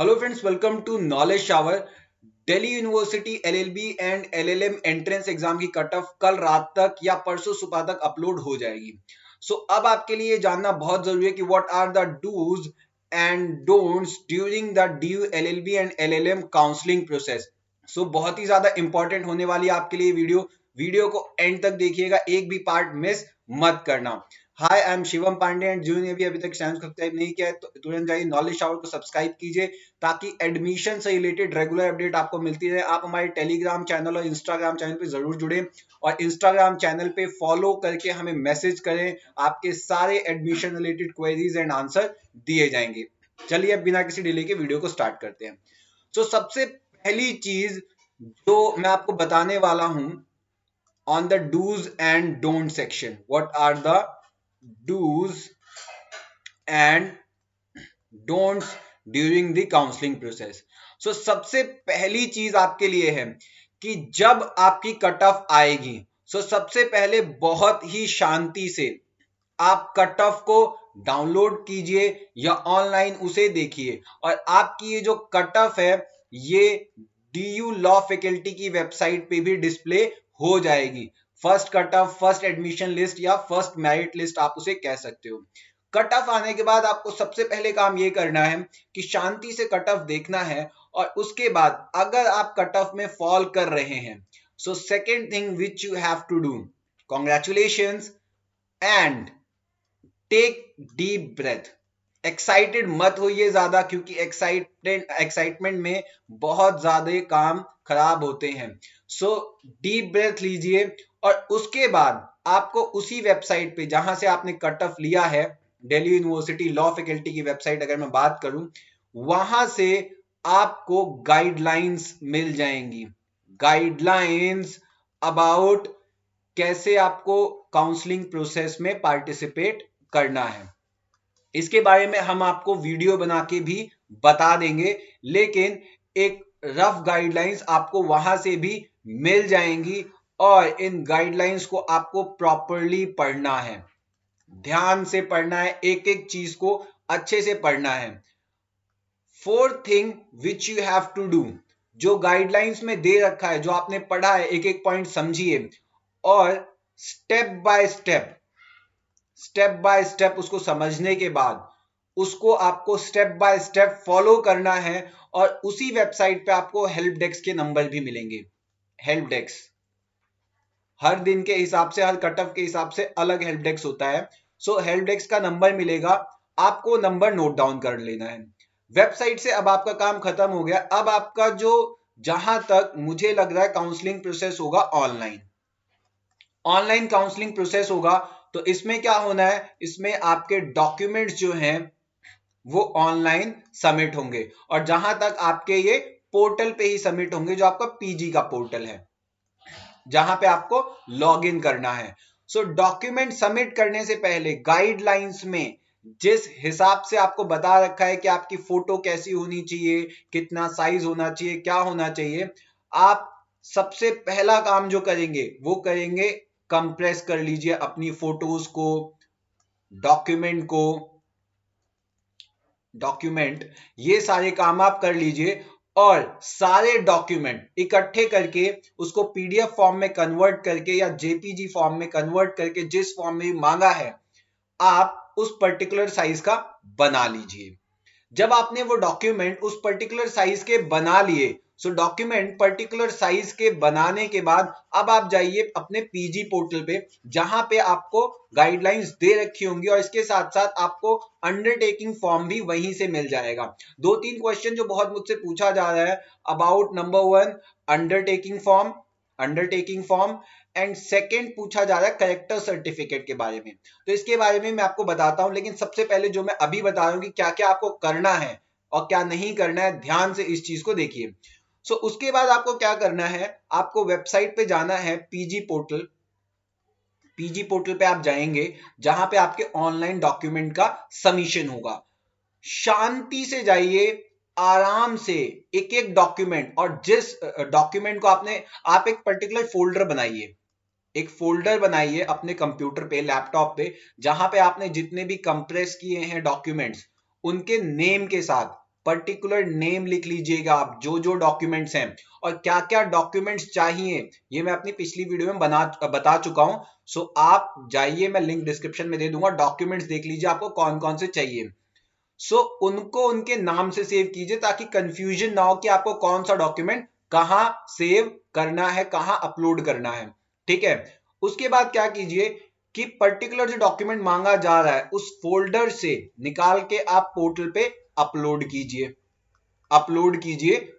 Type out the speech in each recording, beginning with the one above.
Hello friends, welcome to knowledge shower. Delhi university LLB and LLM entrance exam की cut off कल रात तक या परसों सुबह तक अपलोड हो जाएगी। अब आपके लिए जानना बहुत जरूरी है कि what are the dos and don'ts during the DU LLB and LLM counselling process. बहुत ही ज्यादा इंपॉर्टेंट होने वाली है आपके लिए वीडियो को एंड तक देखिएगा, एक भी पार्ट मिस मत करना। Hi, I am Shivam Pandey and जिन्होंने भी अभी तक चैनल सब्सक्राइब नहीं किया है तो तुरंत जाइए नॉलेज शावर को सब्सक्राइब कीजिए ताकि एडमिशन से रिलेटेड रेगुलर अपडेट आपको मिलती रहे। आप हमारे टेलीग्राम चैनल और इंस्टाग्राम चैनल पे जरूर जुड़े और इंस्टाग्राम चैनल पे फॉलो करके हमें मैसेज करें, आपके सारे admission related queries and answer दिए जाएंगे। चलिए अब बिना किसी डिले के वीडियो को स्टार्ट करते हैं। सबसे पहली चीज जो मैं आपको बताने वाला हूं on the do's and don't section. What are the do's and don'ts during the counseling process? सबसे पहली चीज आपके लिए है कि जब आपकी कट ऑफ आएगी सबसे पहले बहुत ही शांति से आप कट ऑफ को डाउनलोड कीजिए या ऑनलाइन उसे देखिए और आपकी ये जो कट ऑफ है ये डीयू लॉ फैकल्टी की वेबसाइट पे भी डिस्प्ले हो जाएगी। First cut off, first admission list या फर्स्ट मेरिट लिस्ट आप उसे कह सकते हो। कट ऑफ आने के बाद आपको सबसे पहले काम ये करना है कि शांति से कट ऑफ देखना है और उसके बाद अगर आप कट ऑफ में फॉल कर रहे हैं second thing which you have to do, congratulations and take deep breath. Excited मत होइए ज्यादा क्योंकि एक्साइटमेंट में बहुत ज्यादा काम खराब होते हैं। डीप ब्रेथ लीजिए और उसके बाद आपको उसी वेबसाइट पे जहां से आपने कट ऑफ लिया है, दिल्ली यूनिवर्सिटी लॉ फैकल्टी की वेबसाइट अगर मैं बात करूं, वहां से आपको गाइडलाइंस मिल जाएंगी। गाइडलाइंस अबाउट कैसे आपको काउंसलिंग प्रोसेस में पार्टिसिपेट करना है, इसके बारे में हम आपको वीडियो बना के भी बता देंगे, लेकिन एक रफ गाइडलाइंस आपको वहां से भी मिल जाएंगी और इन गाइडलाइंस को आपको प्रॉपरली पढ़ना है, ध्यान से पढ़ना है, एक एक चीज को अच्छे से पढ़ना है। Fourth thing which you have to do, जो गाइडलाइंस में दे रखा है, जो आपने पढ़ा है, एक एक पॉइंट समझिए और स्टेप बाय स्टेप उसको समझने के बाद उसको आपको स्टेप बाय स्टेप फॉलो करना है और उसी वेबसाइट पे आपको हेल्प डेस्क के नंबर भी मिलेंगे। हेल्प डेस्क हर दिन के हिसाब से, हर कट ऑफ के हिसाब से अलग हेल्प डेस्क होता है। हेल्प डेस्क का नंबर मिलेगा, आपको नंबर नोट डाउन कर लेना है। वेबसाइट से अब आपका काम खत्म हो गया। अब आपका जो, जहां तक मुझे लग रहा है काउंसलिंग प्रोसेस होगा ऑनलाइन काउंसलिंग प्रोसेस होगा। तो इसमें क्या होना है, इसमें आपके डॉक्यूमेंट्स जो हैं वो ऑनलाइन सबमिट होंगे और जहां तक आपके ये पोर्टल पे ही सबमिट होंगे, जो आपका पीजी का पोर्टल है जहां पे आपको लॉग इन करना है। डॉक्यूमेंट सबमिट करने से पहले गाइडलाइंस में जिस हिसाब से आपको बता रखा है कि आपकी फोटो कैसी होनी चाहिए, कितना साइज होना चाहिए, क्या होना चाहिए, आप सबसे पहला काम जो करेंगे वो करेंगे, कंप्रेस कर लीजिए अपनी फोटोज को, डॉक्यूमेंट ये सारे काम आप कर लीजिए और सारे डॉक्यूमेंट इकट्ठे करके उसको पीडीएफ फॉर्म में कन्वर्ट करके या जेपीजी फॉर्म में कन्वर्ट करके, जिस फॉर्म में मांगा है, आप उस पर्टिकुलर साइज का बना लीजिए। जब आपने वो डॉक्यूमेंट उस पर्टिकुलर साइज के बना लिए, डॉक्यूमेंट पर्टिकुलर साइज के बनाने के बाद अब आप जाइए अपने पीजी पोर्टल पे जहां पे आपको गाइडलाइंस दे रखी होंगी और इसके साथ साथ आपको अंडरटेकिंग फॉर्म भी वहीं से मिल जाएगा। दो तीन क्वेश्चन जो बहुत मुझसे पूछा जा रहा है about number 1 undertaking form and second पूछा जा रहा है करेक्टर सर्टिफिकेट के बारे में। तो इसके बारे में मैं आपको बताता हूं, लेकिन सबसे पहले जो मैं अभी बता रहा हूं कि क्या क्या आपको करना है और क्या नहीं करना है, ध्यान से इस चीज को देखिए। उसके बाद आपको क्या करना है, आपको वेबसाइट पे जाना है, पीजी पोर्टल पे आप जाएंगे जहां पे आपके ऑनलाइन डॉक्यूमेंट का सबमिशन होगा। शांति से जाइए, आराम से एक एक डॉक्यूमेंट, और जिस डॉक्यूमेंट को आप एक पर्टिकुलर फोल्डर बनाइए अपने कंप्यूटर पे, लैपटॉप पे, जहां पे आपने जितने भी कंप्रेस किए हैं डॉक्यूमेंट्स उनके नेम के साथ पर्टिकुलर नेम लिख लीजिएगा आप, जो जो डॉक्यूमेंट्स हैं और क्या क्या डॉक्यूमेंट्स चाहिए ये मैं अपनी पिछली वीडियो में बता चुका हूं। सो आप जाइए, मैं लिंक डिस्क्रिप्शन में दे दूंगा, डॉक्यूमेंट्स देख लीजिए आपको कौन कौन से चाहिए। सो उनको उनके नाम से सेव कीजिए ताकि कंफ्यूजन ना हो कि आपको कौन सा डॉक्यूमेंट कहां सेव करना है, कहां अपलोड करना है। ठीक है, उसके बाद क्या कीजिए कि पर्टिकुलर जो डॉक्यूमेंट मांगा जा रहा है उस फोल्डर से निकाल के आप पोर्टल पे अपलोड कीजिए,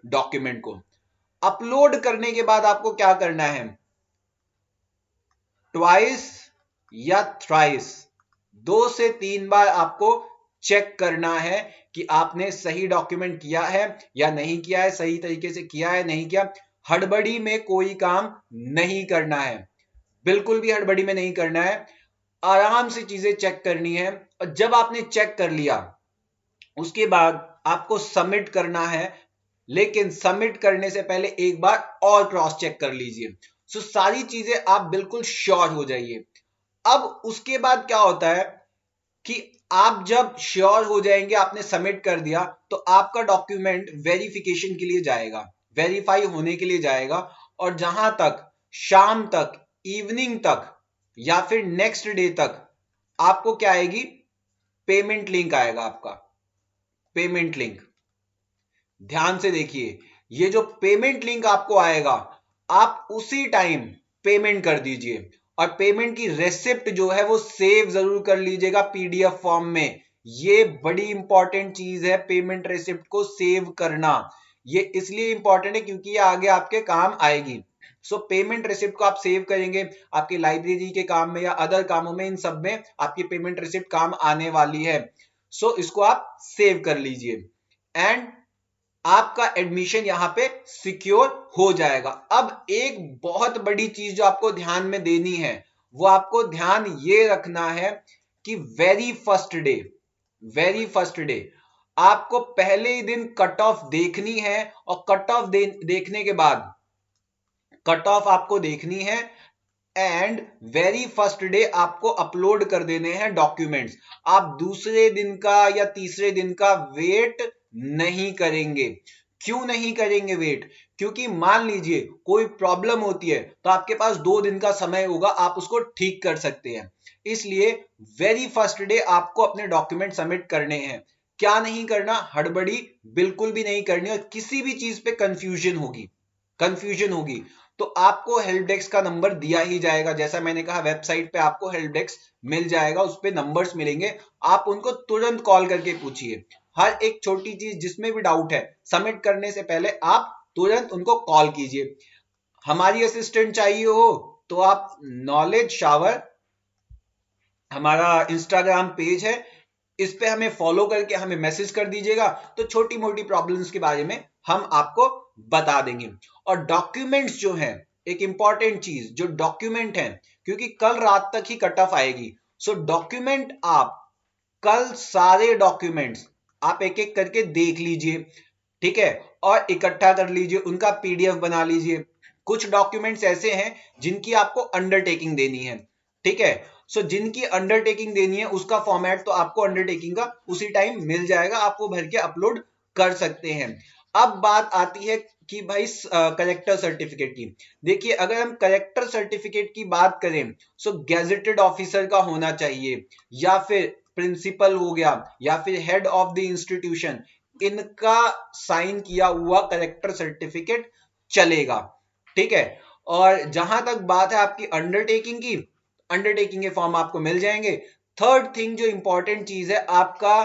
डॉक्यूमेंट को। अपलोड करने के बाद आपको क्या करना है, ट्वाइस या थ्राइस, 2 से 3 बार आपको चेक करना है कि आपने सही डॉक्यूमेंट किया है या नहीं किया है, सही तरीके से किया है नहीं किया। हड़बड़ी में कोई काम नहीं करना है, बिल्कुल भी हड़बड़ी में नहीं करना है, आराम से चीजें चेक करनी है। और जब आपने चेक कर लिया उसके बाद आपको सबमिट करना है, लेकिन सबमिट करने से पहले एक बार और क्रॉस चेक कर लीजिए। सो सारी चीजें आप बिल्कुल श्योर हो जाइए। अब उसके बाद क्या होता है कि आप जब श्योर हो जाएंगे, आपने सबमिट कर दिया, तो आपका डॉक्यूमेंट वेरिफिकेशन के लिए जाएगा, वेरीफाई होने के लिए जाएगा। और जहां तक शाम तक, इवनिंग तक या फिर नेक्स्ट डे तक आपको क्या आएगी, पेमेंट लिंक आएगा आपका, पेमेंट लिंक। ध्यान से देखिए, ये जो पेमेंट लिंक आपको आएगा आप उसी टाइम पेमेंट कर दीजिए। और पेमेंट की रेसिप्ट जो है वो सेव जरूर कर लीजिएगा पीडीएफ फॉर्म में। ये बड़ी इंपॉर्टेंट चीज है, पेमेंट रेसिप्ट को सेव करना। ये इसलिए इंपॉर्टेंट है क्योंकि ये आगे आपके काम आएगी। सो पेमेंट रिसिप्ट को आप सेव करेंगे आपकी लाइब्रेरी के काम में या अदर कामों में, इन सब में आपकी पेमेंट रिसिप्ट काम आने वाली है। सो इसको आप सेव कर लीजिए एंड आपका एडमिशन यहां पे सिक्योर हो जाएगा। अब एक बहुत बड़ी चीज जो आपको ध्यान में देनी है, वो आपको ध्यान ये रखना है कि वेरी फर्स्ट डे आपको पहले ही दिन कट ऑफ देखनी है। और कट ऑफ देखने के बाद, कट ऑफ आपको देखनी है एंड वेरी फर्स्ट डे आपको अपलोड कर देने हैं डॉक्यूमेंट्स। आप दूसरे दिन का या तीसरे दिन का वेट नहीं करेंगे। क्यों नहीं करेंगे वेट, क्योंकि मान लीजिए कोई प्रॉब्लम होती है तो आपके पास 2 दिन का समय होगा, आप उसको ठीक कर सकते हैं। इसलिए वेरी फर्स्ट डे आपको अपने डॉक्यूमेंट सबमिट करने हैं। क्या नहीं करना, हड़बड़ी बिल्कुल भी नहीं करनी। और किसी भी चीज पे कंफ्यूजन होगी तो आपको हेल्प डेस्क का नंबर दिया ही जाएगा। जैसा मैंने कहा, वेबसाइट पे आपको हेल्प डेस्क मिल जाएगा, उस पे नंबर्स मिलेंगे, आप उनको तुरंत कॉल करके पूछिए। हर एक छोटी चीज जिसमें भी डाउट है, सबमिट करने से पहले आप तुरंत उनको कॉल कीजिए। हमारी असिस्टेंट चाहिए हो तो आप नॉलेज शावर, हमारा इंस्टाग्राम पेज है, इस पे हमें फॉलो करके हमें मैसेज कर दीजिएगा, तो छोटी मोटी प्रॉब्लम्स के बारे में हम आपको बता देंगे। और डॉक्यूमेंट्स जो हैं, एक इंपॉर्टेंट चीज, जो डॉक्यूमेंट है, क्योंकि कल रात तक ही कट ऑफ आएगी, सो डॉक्यूमेंट आप कल सारे डॉक्यूमेंट्स आप एक एक करके देख लीजिए, ठीक है, और इकट्ठा कर लीजिए, उनका पीडीएफ बना लीजिए। कुछ डॉक्यूमेंट्स ऐसे हैं जिनकी आपको अंडरटेकिंग देनी है, ठीक है। सो जिनकी अंडरटेकिंग देनी है उसका फॉर्मेट तो आपको अंडरटेकिंग का उसी टाइम मिल जाएगा, आप वो भर के अपलोड कर सकते हैं। अब बात आती है कि भाई कलेक्टर सर्टिफिकेट की। देखिए, अगर हम कलेक्टर सर्टिफिकेट की बात करें, सो गैजेटेड ऑफिसर का होना चाहिए, या फिर प्रिंसिपल हो गया, या फिर हेड ऑफ द इंस्टीट्यूशन, इनका साइन किया हुआ कलेक्टर सर्टिफिकेट चलेगा, ठीक है। और जहां तक बात है आपकी अंडरटेकिंग की, अंडरटेकिंग के फॉर्म आपको मिल जाएंगे। थर्ड थिंग जो इंपॉर्टेंट चीज है, आपका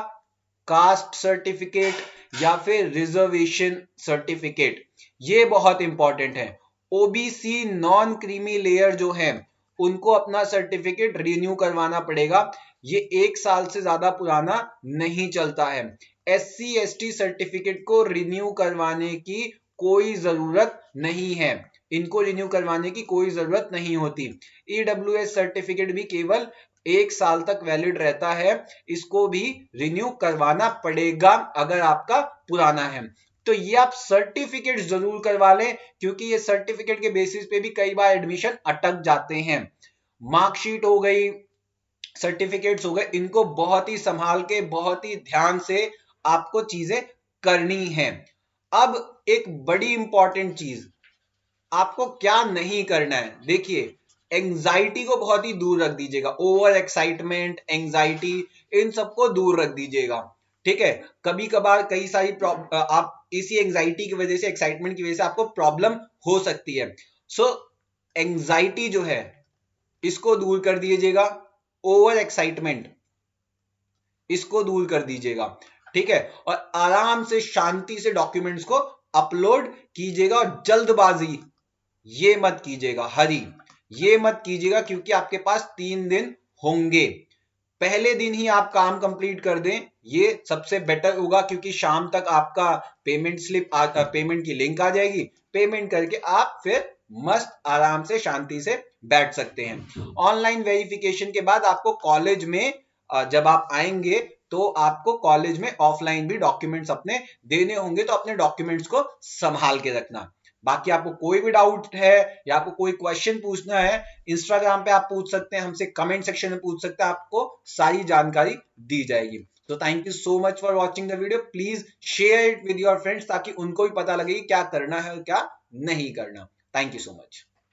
कास्ट सर्टिफिकेट या फिर रिजर्वेशन सर्टिफिकेट, ये बहुत इंपॉर्टेंट है। ओबीसी नॉन क्रीमी लेयर जो है उनको अपना सर्टिफिकेट रिन्यू करवाना पड़ेगा, ये 1 साल से ज्यादा पुराना नहीं चलता है। एससी एसटी सर्टिफिकेट को रिन्यू करवाने की कोई जरूरत नहीं है, इनको रिन्यू करवाने की कोई जरूरत नहीं होती। ईडब्ल्यूएस सर्टिफिकेट भी केवल 1 साल तक वैलिड रहता है, इसको भी रिन्यू करवाना पड़ेगा अगर आपका पुराना है। तो ये आप सर्टिफिकेट जरूर करवा लें, क्योंकि ये सर्टिफिकेट के बेसिस पे भी कई बार एडमिशन अटक जाते हैं। मार्कशीट हो गई, सर्टिफिकेट्स हो गए, इनको बहुत ही संभाल के, बहुत ही ध्यान से आपको चीजें करनी है। अब एक बड़ी इंपॉर्टेंट चीज, आपको क्या नहीं करना है। देखिए, एंजाइटी को बहुत ही दूर रख दीजिएगा, ओवर एक्साइटमेंट, एंजाइटी, इन सबको दूर रख दीजिएगा। ठीक है, कभी कभार कई सारी आप इसी एंजाइटी की वजह से, एक्साइटमेंट की वजह से आपको प्रॉब्लम हो सकती है। सो एंजाइटी जो है इसको दूर कर दीजिएगा, ओवर एक्साइटमेंट इसको दूर कर दीजिएगा। ठीक है, और आराम से शांति से डॉक्यूमेंट्स को अपलोड कीजिएगा, और जल्दबाजी ये मत कीजिएगा, हरी ये मत कीजिएगा, क्योंकि आपके पास 3 दिन होंगे। पहले दिन ही आप काम कंप्लीट कर दें, ये सबसे बेटर होगा, क्योंकि शाम तक आपका पेमेंट स्लिप, पेमेंट की लिंक आ जाएगी। पेमेंट करके आप फिर मस्त आराम से शांति से बैठ सकते हैं। ऑनलाइन वेरिफिकेशन के बाद आपको कॉलेज में जब आप आएंगे तो आपको कॉलेज में ऑफलाइन भी डॉक्यूमेंट्स अपने देने होंगे, तो अपने डॉक्यूमेंट्स को संभाल के रखना। बाकी आपको कोई भी डाउट है या आपको कोई क्वेश्चन पूछना है, इंस्टाग्राम पे आप पूछ सकते हैं, हमसे कमेंट सेक्शन में पूछ सकते हैं, आपको सारी जानकारी दी जाएगी। तो thank you so much for watching the video. Please share it with your friends, ताकि उनको भी पता लगे क्या करना है और क्या नहीं करना। Thank you so much.